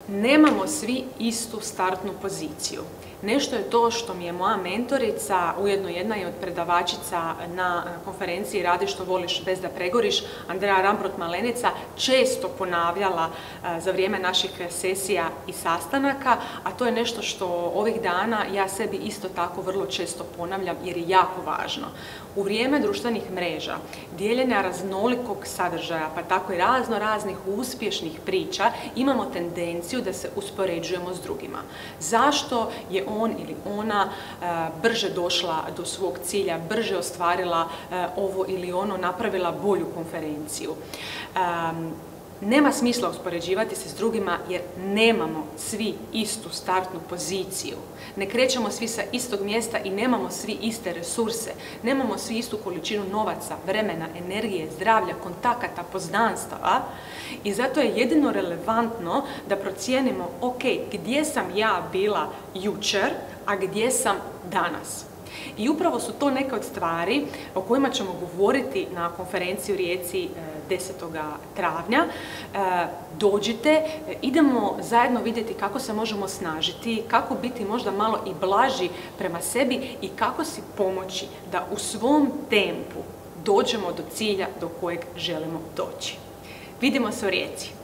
Nemamo svi istu startnu poziciju. Nešto je to što mi je moja mentorica, ujedno jedna je od predavačica na konferenciji Radi što voliš bez da pregoriš, Andreja Rambrot-Malenica, često ponavljala za vrijeme naših sesija i sastanaka, a to je nešto što ovih dana ja sebi isto tako vrlo često ponavljam jer je jako važno. U vrijeme društvenih mreža, dijeljenja raznolikog sadržaja, pa tako i raznih uspješnih priča, imamo tendenciju da se uspoređujemo s drugima. Zašto je on ili ona brže došla do svog cilja, brže ostvarila ovo ili ono, napravila bolju konferenciju? Nema smisla uspoređivati se s drugima jer nemamo svi istu startnu poziciju. Ne krećemo svi sa istog mjesta i nemamo svi iste resurse. Nemamo svi istu količinu novaca, vremena, energije, zdravlja, kontakata, poznanstava i zato je jedino relevantno da procijenimo ok, gdje sam ja bila jučer, a gdje sam danas. I upravo su to neke od stvari o kojima ćemo govoriti na konferenciji u Rijeci 10. travnja. Dođite, idemo zajedno vidjeti kako se možemo snažiti, kako biti možda malo i blaži prema sebi i kako si pomoći da u svom tempu dođemo do cilja do kojeg želimo doći. Vidimo se u Rijeci.